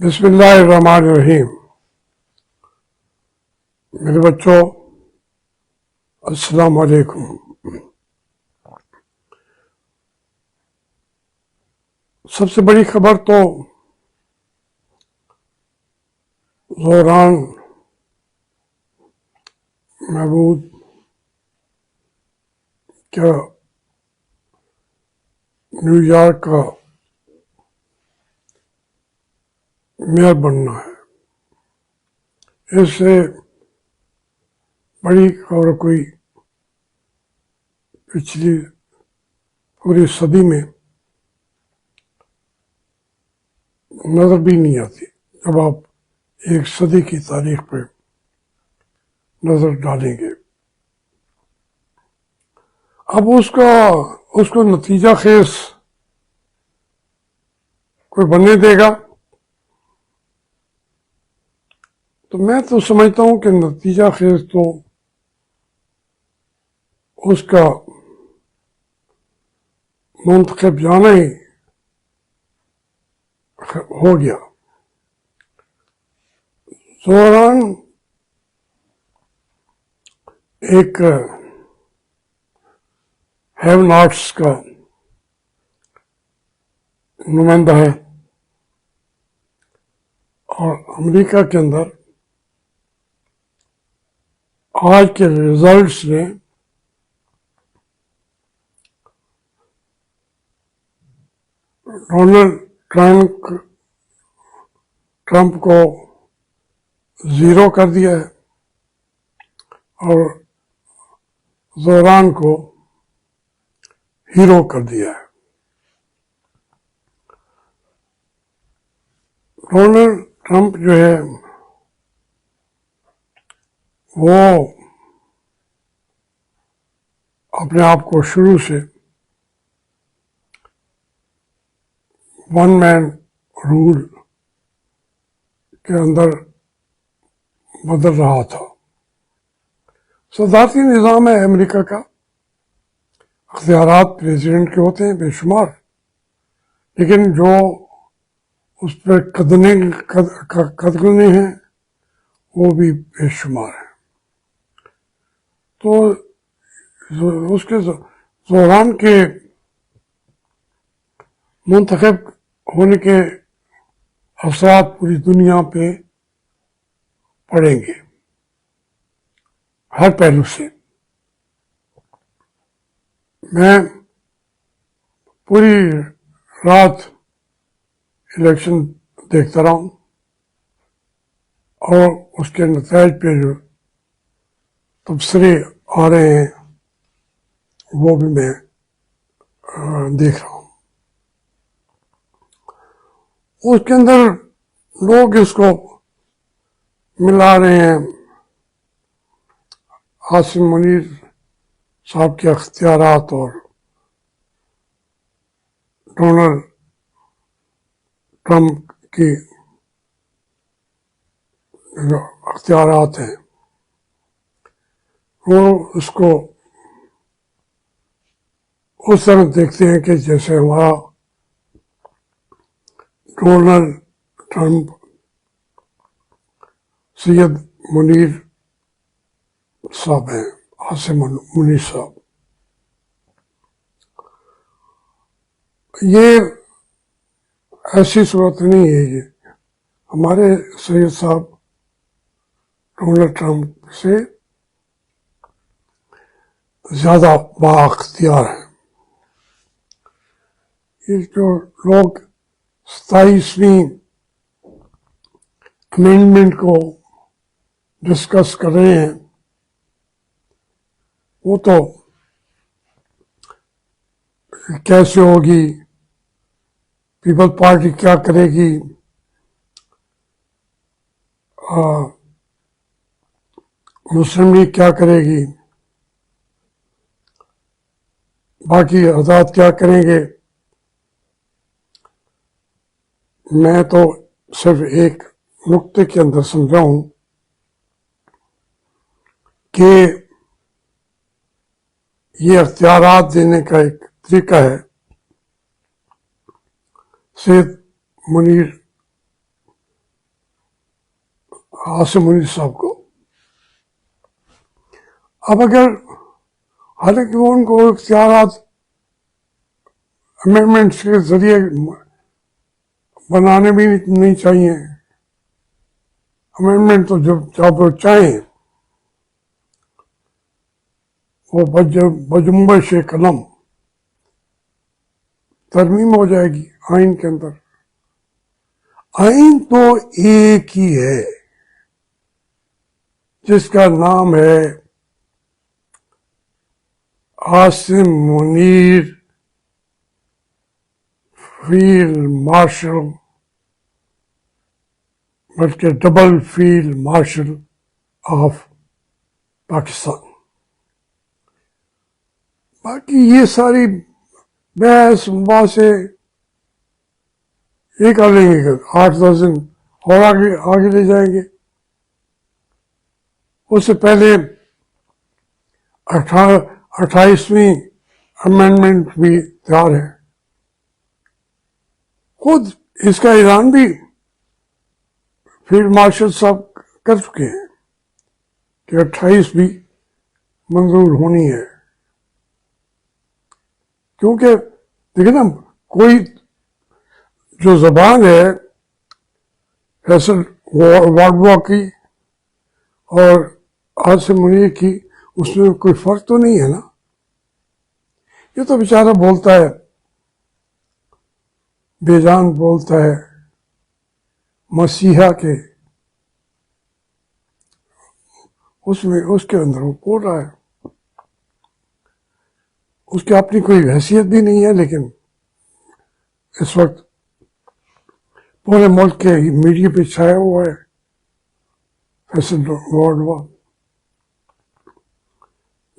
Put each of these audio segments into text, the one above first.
بسم اللہ الرحمن الرحیم. میرے بچوں السلام علیکم. سب سے بڑی خبر تو زہران محمود کا نیو یارک کا میئر بننا ہے. اس سے بڑی خبر کوئی پچھلی پوری صدی میں نظر بھی نہیں آتی جب آپ ایک صدی کی تاریخ پہ نظر ڈالیں گے. اب اس کو نتیجہ خیز کوئی بننے دے گا تو میں تو سمجھتا ہوں کہ نتیجہ خیز تو اس کا منتخب جانا ہی ہو گیا. زہران ایک ہیون آرٹس کا نمائندہ ہے اور امریکہ کے اندر آج کے ریزلٹس نے ڈونلڈ ٹرمپ کو زیرو کر دیا ہے اور زہران کو ہیرو کر دیا ہے. ڈونلڈ ٹرمپ جو ہے وہ اپنے آپ کو شروع سے ون مین رول کے اندر بدل رہا تھا. صدارتی نظام ہے امریکہ کا، اختیارات پریزیڈنٹ کے ہوتے ہیں بے شمار، لیکن جو اس پہ قدغنیں ہیں وہ بھی بے شمار ہیں. تو اس کے زہران کے منتخب ہونے کے اثرات پوری دنیا پہ پڑیں گے ہر پہلو سے. میں پوری رات الیکشن دیکھتا رہا ہوں اور اس کے نتائج پہ جو تبصرے آ رہے ہیں وہ بھی میں دیکھ رہا ہوں. اس کے اندر لوگ اس کو ملا رہے ہیں عاصم منیر صاحب کے اختیارات اور ڈونلڈ ٹرمپ کی جو اختیارات ہیں وہ اس کو اس طرح دیکھتے ہیں کہ جیسے ہمارا ڈونلڈ ٹرمپ سید منیر صاحب ہیں، عاصم منیر صاحب. یہ ایسی صورت نہیں ہے. یہ ہمارے سید صاحب ڈونلڈ ٹرمپ سے زیادہ بااختیار ہیں. یہ جو لوگ 27ویں امینڈمنٹ کو ڈسکس کر رہے ہیں وہ تو کیسے ہوگی، پیپل پارٹی کیا کرے گی، مسلم لیگ کیا کرے گی، باقی آزاد کیا کریں گے. میں تو صرف ایک نقطے کے اندر سمجھا ہوں کہ یہ اختیارات دینے کا ایک طریقہ ہے. سید منیر عاصم منیر صاحب کو. اب اگر حالانکہ وہ ان کو اختیارات امینڈمنٹس کے ذریعے بنانے بھی نہیں چاہیے. امینڈمنٹ تو جب وہ چاہیں وہ بجنبش قلم ترمیم ہو جائے گی آئین کے اندر. آئین تو ایک ہی ہے جس کا نام ہے عاصم منیر فیلڈ مارشل، بلکہ double field marshal of Pakistan. باقی یہ ساری بحث مباحثے یہ کر لیں گے کہ 8-10 دن اور آگے لے جائیں گے. اس سے پہلے 28ویں امینڈمنٹ بھی تیار ہے. خود اس کا اعلان بھی فیلڈ مارشل صاحب کر چکے ہیں کہ 28 بھی منظور ہونی ہے. کیونکہ دیکھیں نا، کوئی جو زبان ہے فیصل واڈوا کی اور عاصم منیر کی، اس میں کوئی فرق تو نہیں ہے نا. یہ تو بیچارہ بولتا ہے، بے جان بولتا ہے مسیحا کے، اس کے اندر وہ بول رہا ہے. اس کی اپنی کوئی حیثیت بھی نہیں ہے، لیکن اس وقت پورے ملک کے میڈیا پہ چھایا ہوا ہے فیصل واڈوا.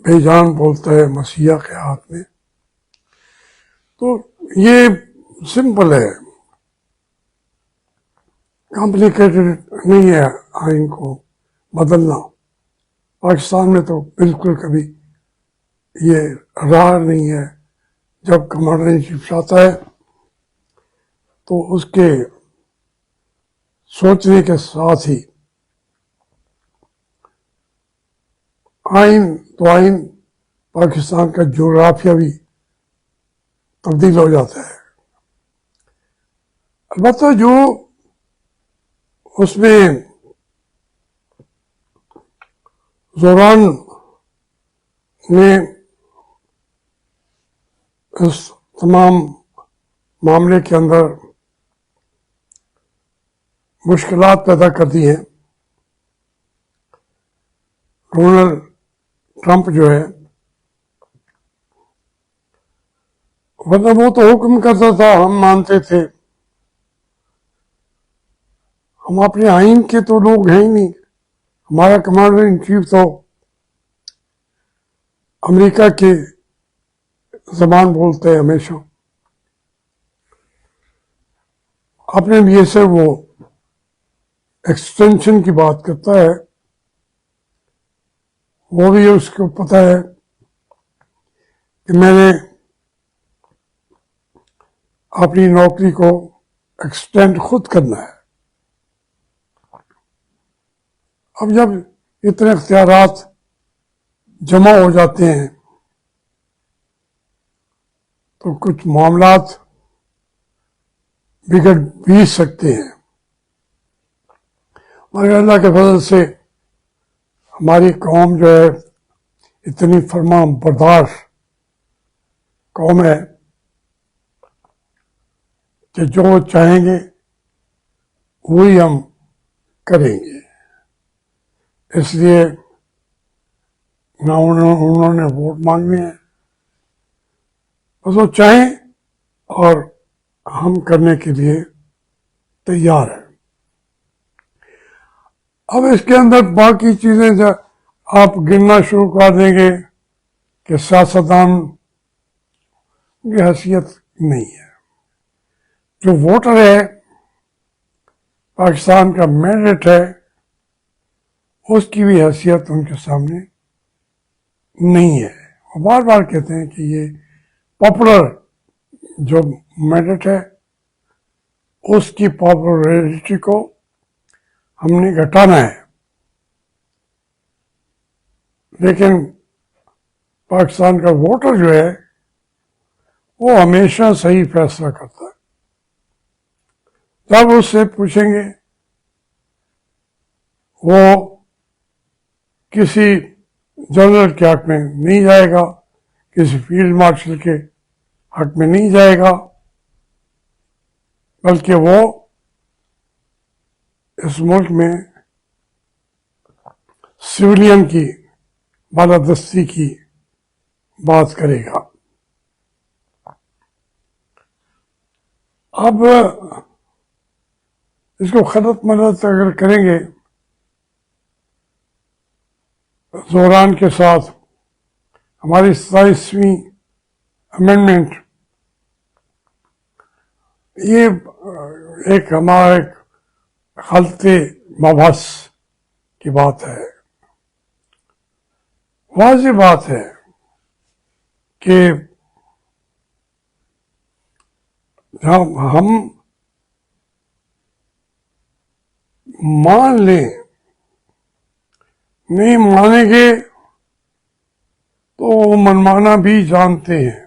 بے جان بولتا ہے مسیحا کے ہاتھ میں. تو یہ سمپل ہے، کمپلیکیٹڈ نہیں ہے آئین کو بدلنا. پاکستان میں تو بالکل کبھی یہ رہا نہیں ہے. جب کمانڈر ان چیف آتا ہے تو اس کے سوچنے کے ساتھ ہی آئین پاکستان کا جغرافیہ بھی تبدیل ہو جاتا ہے. البتہ جو اس میں زوران نے اس تمام معاملے کے اندر مشکلات پیدا کر دی ہیں، ڈونلڈ ٹرمپ جو ہے، ورنہ وہ تو حکم کرتا تھا، ہم مانتے تھے. ہم اپنے آئین کے تو لوگ ہیں ہی نہیں. ہمارا کمانڈر ان چیف تو امریکہ کی زبان بولتے ہیں ہمیشہ. اپنے لیے سے وہ ایکسٹینشن کی بات کرتا ہے، وہ بھی اس کو پتہ ہے کہ میں نے اپنی نوکری کو ایکسٹینڈ خود کرنا ہے. اب جب اتنے اختیارات جمع ہو جاتے ہیں تو کچھ معاملات بگڑ بھی سکتے ہیں. مگر اللہ کے فضل سے ہماری قوم جو ہے اتنی فرما بردار قوم ہے کہ جو چاہیں گے وہی ہم کریں گے. اس لیے نہ انہوں نے ووٹ مانگنے ہیں، بس وہ چاہیں اور ہم کرنے کے لیے تیار ہیں. اب اس کے اندر باقی چیزیں جو آپ گننا شروع کر دیں گے کہ سیاستدان کی حیثیت نہیں ہے. جو ووٹر ہے، پاکستان کا مینڈیٹ ہے، اس کی بھی حیثیت ان کے سامنے نہیں ہے. وہ بار بار کہتے ہیں کہ یہ پاپولر جو مینڈیٹ ہے اس کی پاپولیرٹی کو ہم نے گھٹانا ہے. لیکن پاکستان کا ووٹر جو ہے وہ ہمیشہ صحیح فیصلہ کرتا ہے. جب اس سے پوچھیں گے وہ کسی جنرل کے حق میں نہیں جائے گا, کسی فیلڈ مارشل کے حق میں نہیں جائے گا, بلکہ وہ اس ملک میں سویلین کی بالادستی کی بات کرے گا. اب اس کو خلط ملط اگر کریں گے زوران کے ساتھ, ہماری 27ویں امینڈمنٹ یہ ایک ہمارا ایک خلط مبحث کی بات ہے. واضح بات ہے کہ ہم مان لیں, نہیں مانیں گے تو وہ منمانا بھی جانتے ہیں.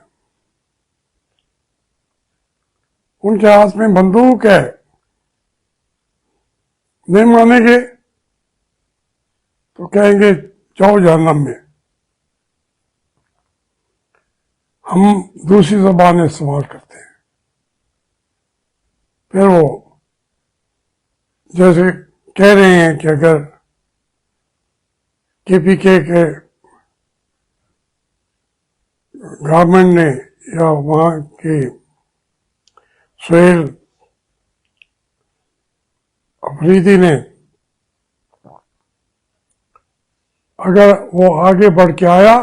ان کے ہاتھ میں بندوق ہے, نہیں مانیں گے تو کہیں گے جاؤ جہنم میں. ہم دوسری زبان استعمال کرتے ہیں. پھر وہ جیسے کہہ رہے ہیں کہ اگر کے گورنمنٹ نے یا وہاں کے سہیل افریدی نے اگر وہ آگے بڑھ کے آیا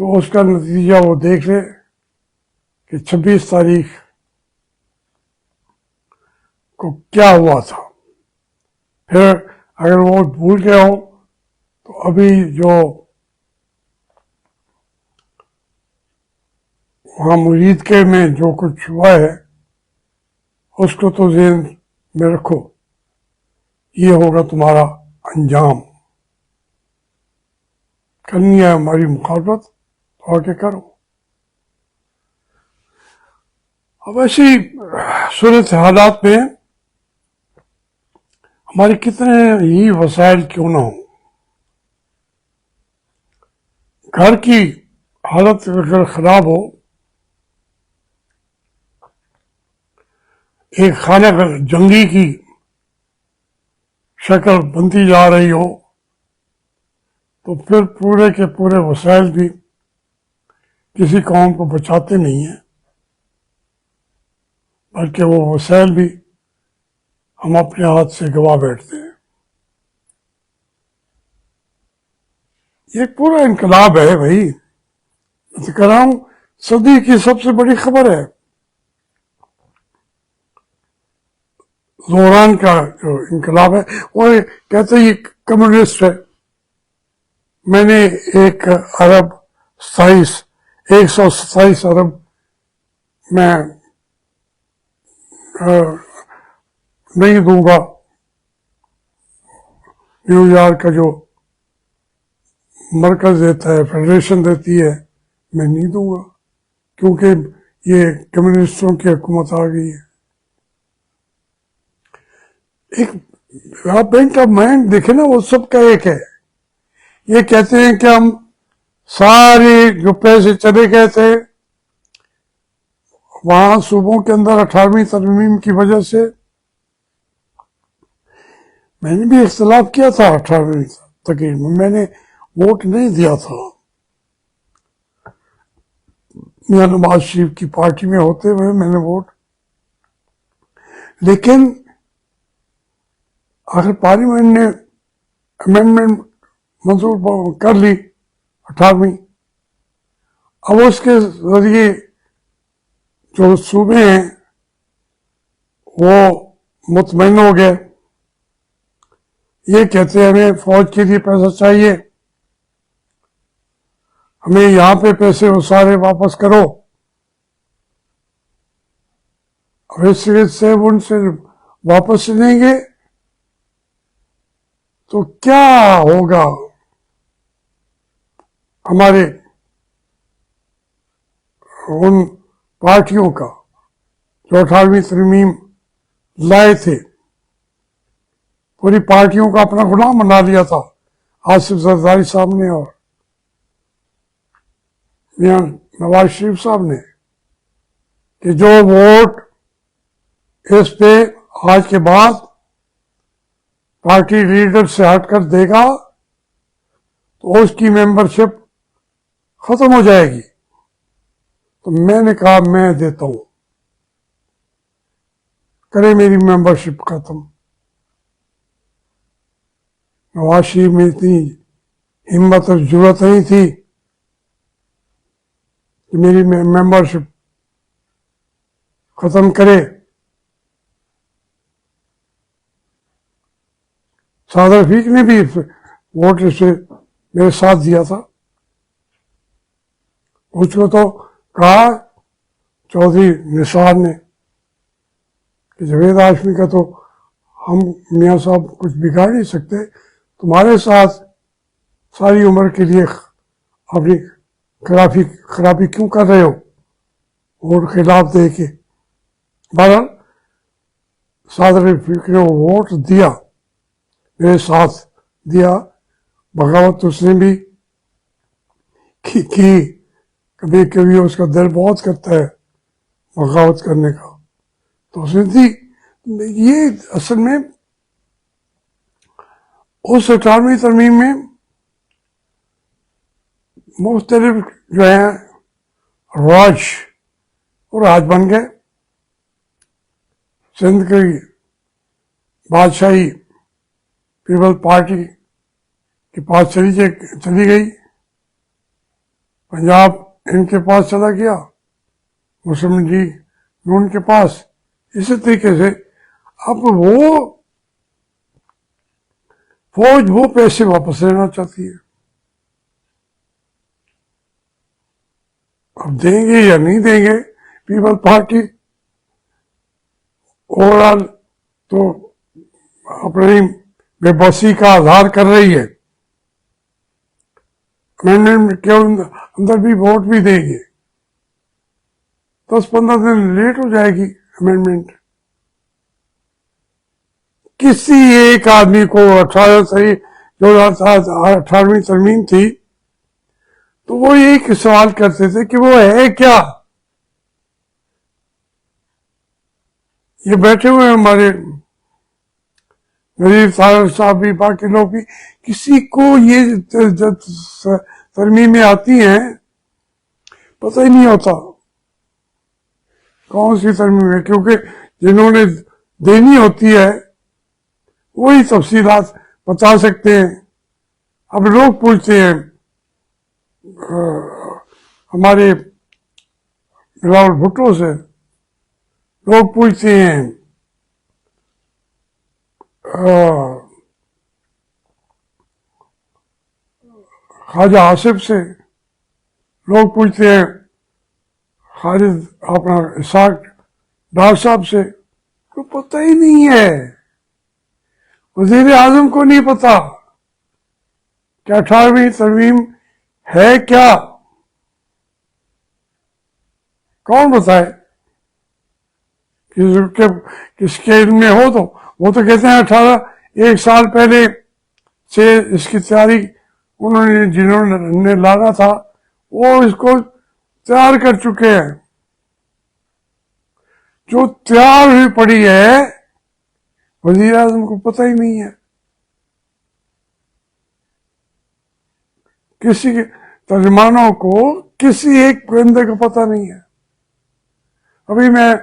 تو اس کا نتیجہ وہ دیکھ لے کہ 26 تاریخ کو کیا ہوا تھا. پھر اگر وہ بھول گئے ہوں تو ابھی جو وہاں مرید کے میں جو کچھ ہوا ہے اس کو تو ذہن میں رکھو, یہ ہوگا تمہارا انجام. کرنی ہے ہماری مخالفت تو آگے کرو. اب ایسی صورت حالات میں ہمارے کتنے ہی وسائل کیوں نہ ہوں, گھر کی حالت اگر خراب ہو, ایک خانہ جنگی کی شکل بنتی جا رہی ہو, تو پھر پورے کے پورے وسائل بھی کسی قوم کو بچاتے نہیں ہیں, بلکہ وہ وسائل بھی ہم اپنے ہاتھ سے گوا بیٹھتے ہیں. یہ پورا انقلاب ہے بھائی. میں کہہ رہا ہوں صدی کی سب سے بڑی خبر ہے. زوران کا جو انقلاب ہے وہ کہتے ہی کمیونسٹ ہے. میں نے 127 ارب میں نہیں دوں گا. نیو یارک کا جو مرکز دیتا ہے, فیڈریشن دیتی ہے, میں نہیں دوں گا کیونکہ یہ کمیونسٹوں کی حکومت آ گئی ہے. ایک آپ بینک آف مائنڈ دیکھیں نا, وہ سب کا ایک ہے. یہ کہتے ہیں کہ ہم سارے جو پیسے چلے گئے تھے وہاں صوبوں کے اندر 18ویں ترمیم کی وجہ سے, میں نے بھی اختلاف کیا تھا 18ویں ترمیم میں, میں نے ووٹ نہیں دیا تھا. میاں نواز شریف کی پارٹی میں ہوتے ہوئے میں نے ووٹ, لیکن آخر پارلیمنٹ نے امینڈمنٹ منظور کر لی 18ویں. اب اس کے ذریعے جو صوبے ہیں وہ مطمئن ہو گئے. یہ کہتے ہیں ہمیں فوج کے لیے پیسہ چاہیے, ہمیں یہاں پہ پیسے وہ سارے واپس کرو. اور اس سے ان سے واپس لیں گے تو کیا ہوگا, ہمارے ان پارٹیوں کا جو 18ویں ترمیم لائے تھے، پوری پارٹیوں کا اپنا غلام بنا لیا تھا آصف زرداری صاحب نے اور میاں نواز شریف صاحب نے، کہ جو ووٹ اس پہ آج کے بعد پارٹی لیڈر سے ہٹ کر دے گا تو اس کی ممبرشپ ختم ہو جائے گی. تو میں نے کہا میں دیتا ہوں، کرے میری ممبرشپ ختم. نواز شریف میں اتنی ہمت اور جرأت نہیں تھی کہ میری ممبرشپ ختم کرے. سعد رفیق نے بھی ووٹ سے میرے ساتھ دیا تھا. اس کو تو کہا چودھری نثار نے کہ جاوید ہاشمی کا تو ہم میاں صاحب کچھ بگاڑ نہیں سکتے، تمہارے ساتھ ساری عمر کے لیے اپنی خرابی کیوں کر رہے ہو ووٹ خلاف دے کے. بہرحال سعد رفیق نے وہ ووٹ دیا، میرے ساتھ دیا. بغاوت اس نے بھی کی، کبھی کبھی اس کا دل بہت کرتا ہے بغاوت کرنے کا، تو اس نے دی. یہ اصل میں اس 18ویں ترمیم میں مختلف جو ہیں راج بن گئے. سندھ کی بادشاہی پیپل پارٹی کے پاس چلی گئی، پنجاب ان کے پاس چلا گیا، مسلم لیگ نون کے پاس. اسی طریقے سے اب وہ فوج وہ پیسے واپس لینا چاہتی ہے. اب دیں گے یا نہیں دیں گے، پیپل پارٹی اوور آل تو اپنی بے بسی کا اظہار کر رہی ہے. امینڈمنٹ کے اندر بھی ووٹ بھی دیں گے، 10-15 دن لیٹ ہو جائے گی امینڈمنٹ. کسی ایک آدمی کو 18ویں ترمیم تھی تو وہ ایک سوال کرتے تھے کہ وہ ہے کیا. یہ بیٹھے ہوئے ہمارے نذیر صاحب بھی، باقی لوگ بھی، کسی کو یہ ترمیمیں آتی ہیں پتہ ہی نہیں ہوتا کون سی ترمیم ہے، کیونکہ جنہوں نے دینی ہوتی ہے وہی تفصیلات بتا سکتے ہیں. اب لوگ پوچھتے ہیں ہمارے بلاول بھٹو سے، لوگ پوچھتے ہیں خواجہ آصف سے، لوگ پوچھتے ہیں خالد اپنا اسحاق ڈار صاحب سے. کو پتہ ہی نہیں ہے، وزیر اعظم کو نہیں پتا کہ 18ویں ترمیم ہے کیا. کون بتائے؟ کس کے علم میں ہو تو وہ تو کہتے ہیں 1 سال پہلے سے اس کی تیاری انہوں نے، جنہوں نے لانا تھا وہ اس کو تیار کر چکے ہیں. جو تیار ہوئی پڑی ہے وزیر اعظم کو پتہ ہی نہیں ہے. کسی کے ترجمانوں کو کسی ایک بندے کو پتہ نہیں ہے. ابھی میں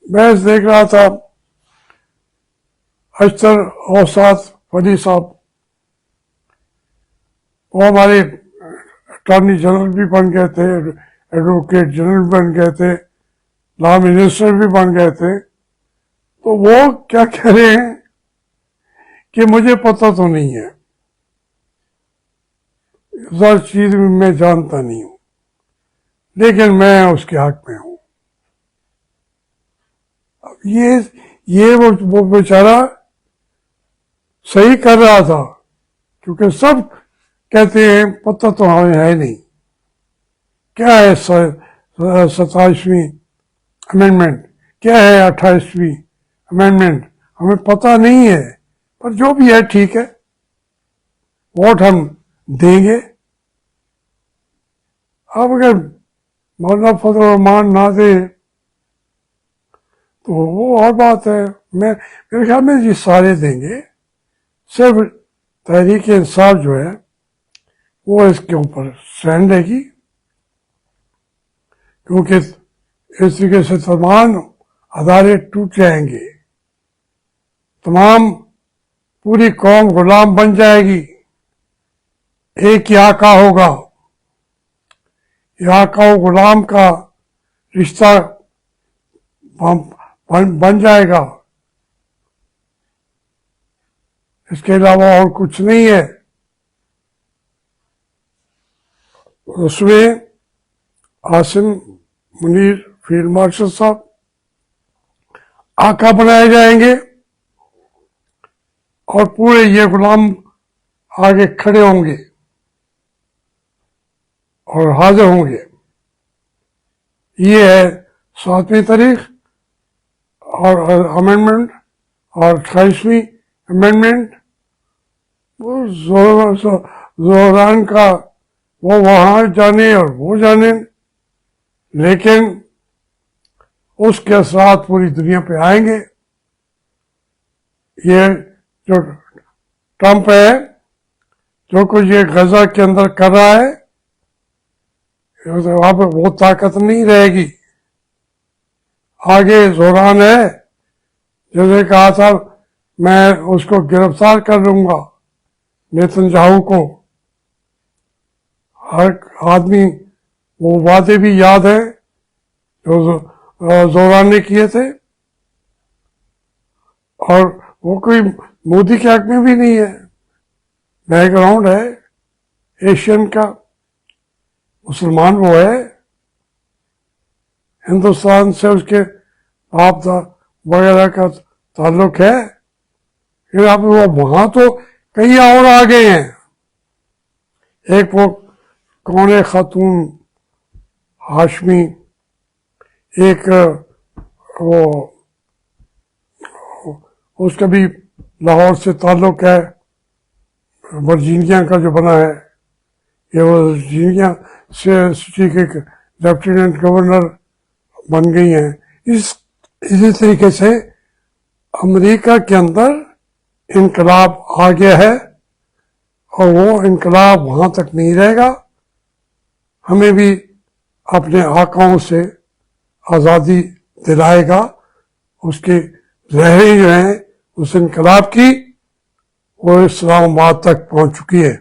بحث دیکھ رہا تھا، اشتر اوساط فنی صاحب، وہ ہمارے اٹارنی جنرل بھی بن گئے تھے، ایڈوکیٹ جنرل بن گئے تھے، لا منسٹر بھی بن گئے تھے. تو وہ کیا کہہ رہے ہیں کہ مجھے پتہ تو نہیں ہے، ہر چیز میں جانتا نہیں ہوں، لیکن میں اس کے حق میں ہوں. اب یہ وہ بیچارہ صحیح کر رہا تھا، کیونکہ سب کہتے ہیں پتہ تو ہمیں ہے نہیں. کیا ہے 27ویں امینڈمنٹ، کیا ہے 28ویں امینڈمنٹ، ہمیں پتہ نہیں ہے، پر جو بھی ہے ٹھیک ہے، ووٹ ہم دیں گے۔ اب اگر مولانا فضل الرحمان نہ دے تو وہ اور بات ہے، میرے خیال میں یہ سارے دیں گے، صرف تحریک انصاف جو ہے وہ اس کے اوپر اسٹینڈ رہے گی، کیونکہ اس طریقے سے تمام ادارے ٹوٹ جائیں گے، تمام پوری قوم غلام بن جائے گی، ایک ہی آقا ہوگا، یہ آقا و غلام کا رشتہ بن جائے گا، اس کے علاوہ اور کچھ نہیں ہے۔ اس میں عاصم منیر فیلڈ مارشل صاحب آقا بنائے جائیں گے، اور پورے یہ غلام آگے کھڑے ہوں گے اور حاضر ہوں گے۔ یہ ہے 7ویں تاریخ اور امینڈمنٹ، اور 28ویں امینڈمنٹ۔ وہ زہران کا وہ وہاں جانے اور وہ جانے، لیکن اس کے اثرات پوری دنیا پہ آئیں گے۔ یہ جو ٹرمپ ہے، جو کچھ یہ غزہ کے اندر کر رہا ہے، وہاں پہ وہ طاقت نہیں رہے گی۔ آگے زہران ہے، جیسے کہا تھا میں اس کو گرفتار کر لوں گا، نیتن یاہو کو۔ ہر آدمی وہ وعدے بھی یاد ہے جو زہران نے کیے تھے، اور وہ کوئی مودی کے حق میں بھی نہیں ہے، بیک گراؤنڈ ہے ایشین کا، مسلمان وہ ہے، ہندوستان سے اس کے باپ وغیرہ کا تعلق ہے، لیکن اب وہ وہاں تو کئی اور آگے ہیں۔ ایک وہ کون خاتون ہاشمی، ایک وہ اس کا بھی لاہور سے تعلق ہے، ورجینیا کا جو بنا ہے، یہ ورجینیا سے سٹی کے لیفٹیننٹ گورنر بن گئی ہیں۔ اسی طریقے سے امریکہ کے اندر انقلاب آ گیا ہے، اور وہ انقلاب وہاں تک نہیں رہے گا، ہمیں بھی اپنے آقاؤں سے آزادی دلائے گا۔ اس کے زہریں جو ہیں اس انقلاب کی وہ اسلام آباد تک پہنچ چکی ہے۔